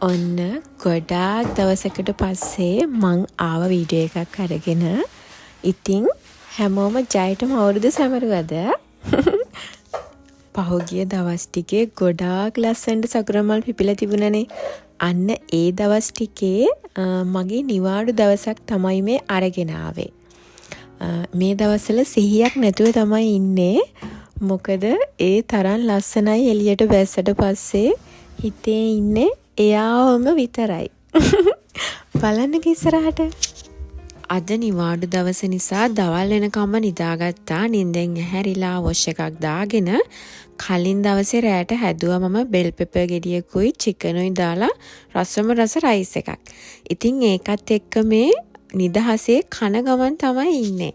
ඔන්න ගොඩාක් දවසකට පස්සේ මං ආව වීඩියෝ එකක් අරගෙන. ඉතින් හැමෝම ජයටම අවුරුදු සැමරුවද? පහුගිය දවස් ටිකේ ගොඩාක් ලස්සනට සකුරාමල් පිපිලා තිබුණනේ. අන්න ඒ දවස් ටිකේ මගේ නිවාඩු දවසක් තමයි මේ අරගෙන ආවේ. මේ දවස්වල සිහියක් නැතුව තමයි ඉන්නේ. මොකද ඒ තරම් ලස්සනයි එළියට බැස්සට පස්සේ හිතේ ඉන්නේ එයාවම විතරයි. බලන්න ඉස්සරහට. අද නිවාඩු දවස නිසා දවල් වෙනකම්ම නිදාගත්තා. නිින්දෙන් ඇහැරිලා වොෂ් එකක් දාගෙන කලින් දවසේ රෑට හැදුවා මම බෙල් පෙපර් ගෙඩියකුයි චිකනුයි දාලා රසම රස රයිස් එකක්. ඉතින් ඒකත් එක්ක මේ නිදහසේ කන ගමන් තමයි ඉන්නේ.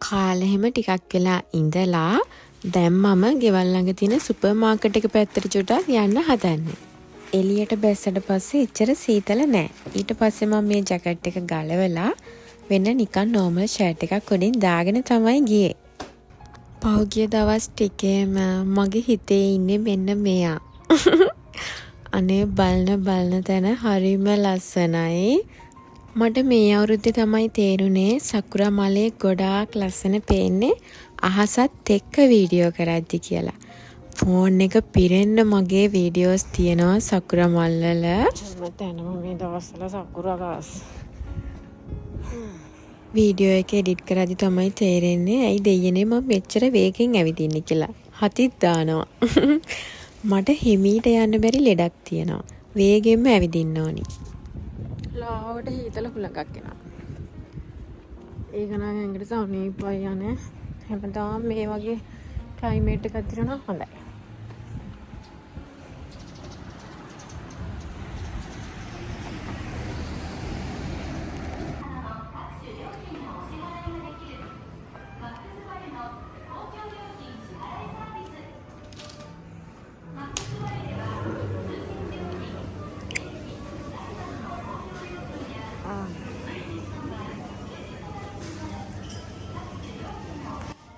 කාලෙ හැම ටිකක් වෙලා ඉඳලා දැන් මම ගෙවල් ළඟ තියෙන සුපර් මාකට් එක පැත්තට චුට්ටක් යන්න හදන්නේ. එළියට බැස්සට පස්සේ එච්චර සීතල නෑ. ඊට පස්සේ මම මේ ජැකට් එක ගලවලා වෙන නිකන් නෝමල් ෂර්ට් එකක් උඩින් දාගෙන තමයි ගියේ. පහුගිය දවස් ටිකේම මගේ හිතේ ඉන්නේ මෙන්න මෙයා. අනේ බලන තැන හරිම ලස්සනයි. මට මේ අවුරුද්දේ තමයි තේරුනේ සකුරාමලේ ගොඩාක් ලස්සන පේන්නේ අහසත් එක්ක වීඩියෝ කරද්දි කියලා. ෆෝන් එක පිරෙන්න මගේ වීඩියෝස් තියෙනවා සකුරාමල් වල. හැමතැනම මේ දවස්වල සකුරා ගස්. වීඩියෝ එක එඩිට් කරද්දි තමයි තේරෙන්නේ ඇයි දෙයනේ මම මෙච්චර වේගෙන් ඇවිදින්නේ කියලා. හතිත් දානවා. මට හිමීට යන්න බැරි ලෙඩක් තියෙනවා. වේගෙන්ම ඇවිදින්න ඕනි. ලාවට හීතල හුලඟක් එනවා. ඒක නම් ඇඟට සමීපයි යන්නේ. හැමදාම මේ වගේ ක්ලයිමේට් එකක් දිරනවා හොඳයි.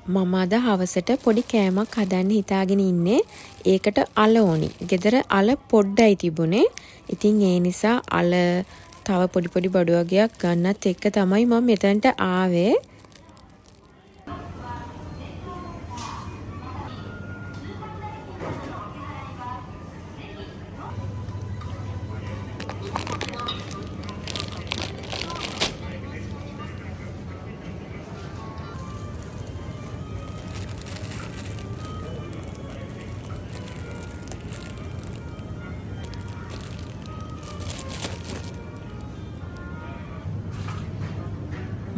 මම අද හවසට පොඩි කෑමක් හදන්න හිතාගෙන ඉන්නේ. ඒකට අල ඕනි. ගෙදර අල පොඩ්ඩයි තිබුණේ. ඉතින් ඒ නිසා අල තව පොඩි බඩු වගේක් ගන්නත් එක්ක තමයි මම මෙතනට ආවේ.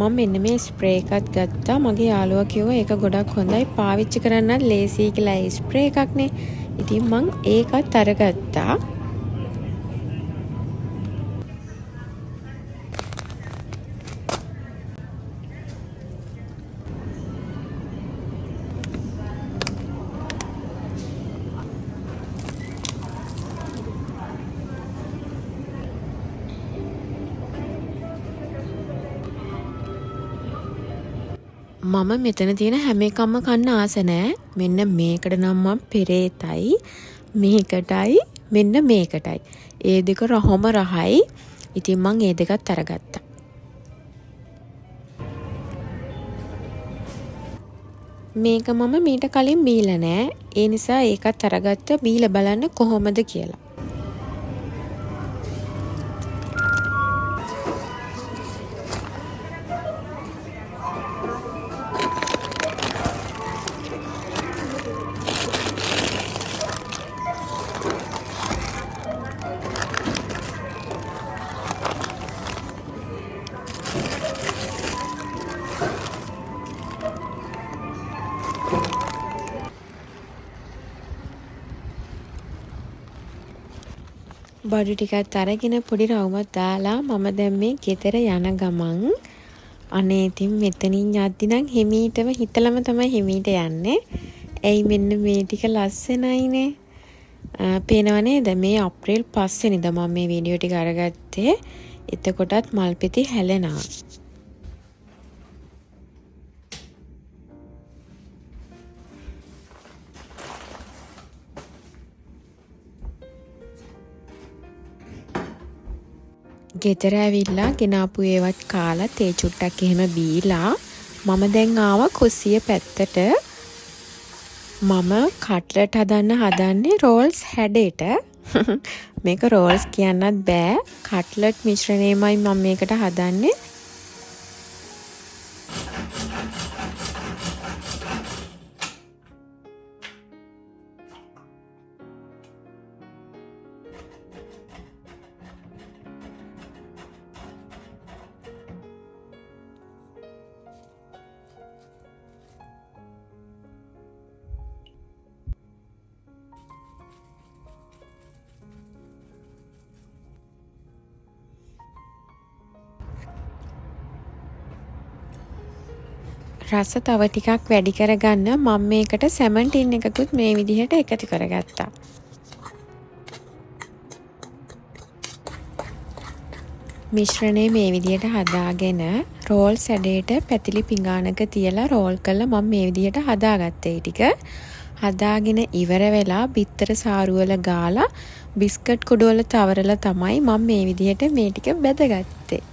මම මෙන්න මේ ස්ප්‍රේ එකක් ගත්තා. මගේ යාළුවා කිව්වා ඒක ගොඩක් හොඳයි පාවිච්චි කරන්නත් ලේසියි කියලා. ඒ ස්ප්‍රේ එකක්නේ. ඉතින් මම ඒකත් අරගත්තා. මම මෙතන තියෙන හැම එකක්ම කන්න ආස නෑ. මෙන්න මේකට නම් මම පෙරේතයි. මේකටයි මෙන්න මේකටයි. ඒ දෙක රහම රහයි. ඉතින් මම ඒ දෙකත් අරගත්තා. මේක මම මීට කලින් බීලා නෑ. ඒ නිසා ඒකත් අරගත්තා බීලා බලන්න කොහොමද කියලා. බඩු ටිකත් අරගෙන පොඩි රවුමක් දාලා මම දැන් මේ ගෙදර යන ගමන් අනේ ඉතින් මෙතනින් යද්දි නම් හිමීටම හිතලම තමයි හිමීට යන්නේ. ඇයි මෙන්න මේ ටික ලස්සනයිනේ. පේනව නේද? මේ අප්‍රේල් 5 වෙනිදා මම මේ වීඩියෝ ටික අරගත්තේ. එතකොටත් මල් පෙති හැලෙනවා. ගෙදර ඇවිල්ලා ගෙනාපු ඒවත් කාලා තේ චුට්ටක් එහෙම බීලා මම දැන් ආවා කුස්සිය පැත්තට. මම කට්ලට් හදන්නේ රෝල්ස් හැඩයට. මේක රෝල්ස් කියන්නත් බෑ. කට්ලට් මිශ්‍රණයමයි මම මේකට හදන්නේ. රස තව ටිකක් වැඩි කරගන්න මම මේකට සැමන් ටින් එකකුත් මේ විදිහට එකතු කරගත්තා. මිශ්‍රණය මේ විදිහට හදාගෙන රෝල් සැඩේට පැතිලි පිඟානක තියලා රෝල් කරලා මම මේ විදිහට හදාගත්තේ ටික. හදාගෙන ඉවර වෙලා බිත්තර සාරුවල ගාලා බිස්කට් කුඩුවල තවරලා තමයි මම මේ විදිහට මේ ටික බෙදගත්තේ.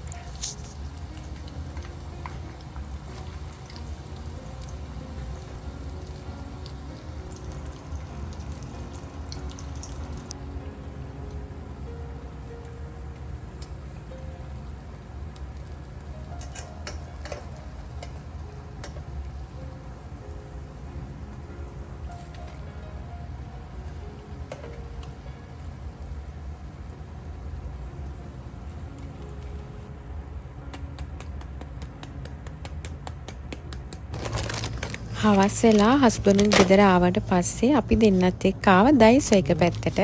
හවස් වෙලා හස්බන්ඩ් ගෙදර ආවට පස්සේ අපි දෙන්නත් එක්ක ආව දයිසෝ එක පැත්තට.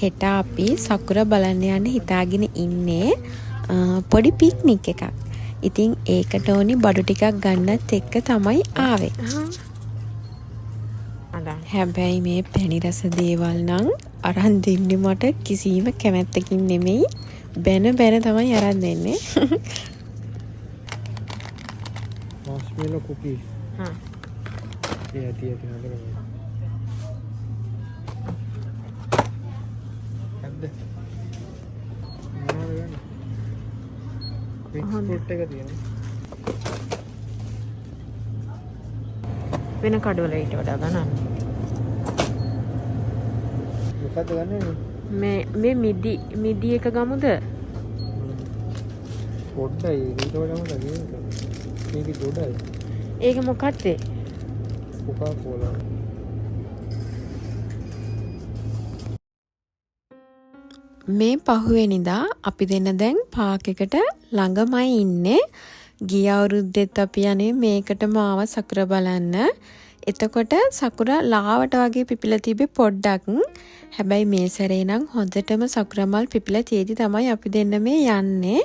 හෙට අපි සකුර බලන්න යන්න හිතාගෙන ඉන්නේ පොඩි පික්නික් එකක්. ඉතින් ඒකට ඕනි බඩු ටිකක් ගන්නත් එක්ක තමයි ආවේ. හැබැයි මේ පැණි රස දේවල් නම් අරන් දෙන්නේ මට කිසිම කැමැත්තකින් නෙමෙයි. බැන තමයි අරන් දෙන්නේ. marshmallow cookies. Hati-hati ada lagi. Ada. Mana kan? Export එක තියෙනවා. වෙන කඩවල ඊට වඩා ගණන්. මොකද ගන්නේ? මේ මිදි එක ගමුද? පොඩ්ඩයි ඊට වඩාම ගන්නේ. මේක ගොඩයි. ඒක මොකක්ද? Coca-Cola. මේ පහුවෙනිදා අපි දෙන්න දැන් පාක් එකට ළඟමයි ඉන්නේ. ගිය අවුරුද්දෙත් අපි යන්නේ මේකටම ආව සකුර බලන්න. එතකොට සකුර ලාවට වගේ පිපිලා තිබ්බේ පොඩ්ඩක්. හැබැයි මේ සැරේ නම් හොඳටම සකුර මල් පිපිලා තියෙදි තමයි අපි දෙන්න මේ යන්නේ.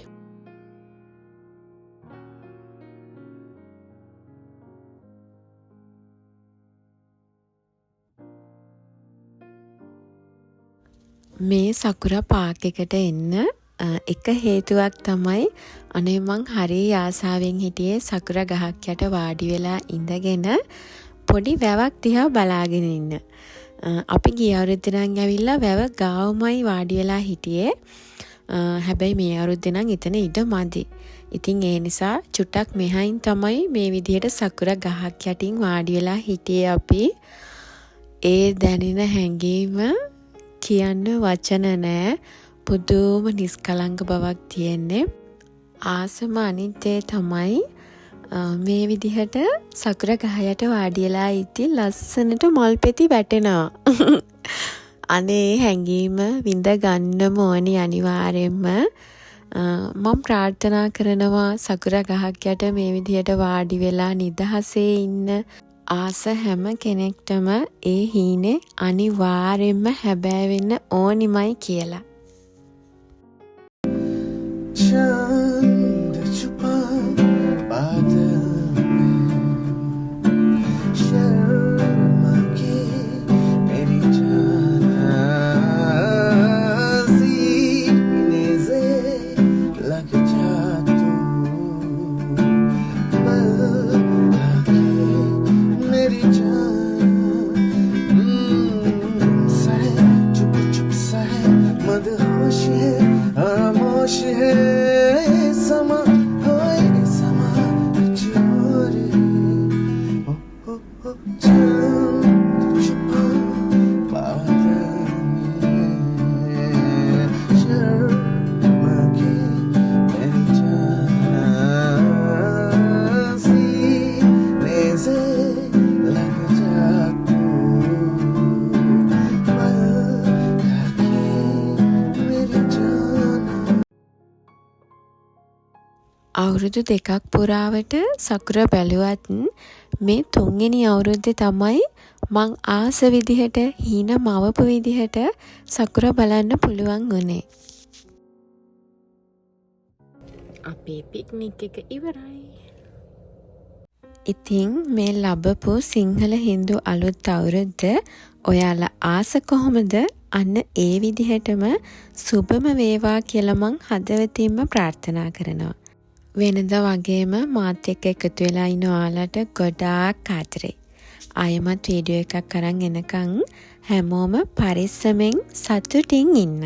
මේ සකුරා පාක් එකට එන්න එක හේතුවක් තමයි අනේ මං හරි ආසාවෙන් හිටියේ සකුරා ගහක් යට වාඩි වෙලා ඉඳගෙන පොඩි වැවක් දිහා බලාගෙන ඉන්න. අපි ගිය අවුරුද්දේ නම් ඇවිල්ලා වැව ගාවමයි වාඩි වෙලා හිටියේ. හැබැයි මේ අවුරුද්දේ නම් එතන ඉඩ මදි. ඉතින් ඒ නිසා චුට්ටක් මෙහයින් තමයි මේ විදිහට සකුරා ගහක් යටින් වාඩි වෙලා හිටියේ අපි. ඒ දැනෙන හැඟීම කියන්න වචන නෑ. පුදුම නිස්කලංක බවක් තියෙන්නේ. ආසම අනිත්‍යය තමයි මේ විදිහට සකුර ගහයට වාඩියලා ඉති ලස්සනට මල් පෙති වැටෙනවා. අනේ හැඟීම විඳ ගන්නම ඕනි අනිවාර්යෙන්ම. මම ප්‍රාර්ථනා කරනවා සකුර ගහක් යට මේ විදිහට වාඩි වෙලා නිදහසේ ඉන්න ආස හැම කෙනෙක්ටම ඒ හීනේ අනිවාර්යෙන්ම හැබෑ වෙන්න ඕනිමයි කියලා. चांद छुपा बादल में शर्मा के मेरी जान सीने से लग जा तू बता के मेरी जान सहे चुप चुप सहे मदहोश है खामोश है අවුරුදු 2ක් පුරාවට සකුරා බැලුවත් මේ 3 වෙනි අවුරුද්දේ තමයි මං ආස විදිහට හීන මවපු විදිහට සකුරා බලන්න පුළුවන් වුණේ. අපේ පික්නික් එක ඉවරයි. ඉතින් මේ ලැබපු සිංහල හින්දු අලුත් අවුරුද්ද ඔයාලා ආස කොහොමද? අන්න ඒ විදිහටම සුබම වේවා කියලා මං හදවතින්ම ප්‍රාර්ථනා කරනවා. වෙනද වගේම මාත් එක්ක එකතු වෙලා ඉන්න ඔයාලට ගොඩාක් ආදරේ. ආයෙමත් වීඩියෝ එකක් අරන් එනකන් හැමෝම පරිස්සමෙන් සතුටින් ඉන්න.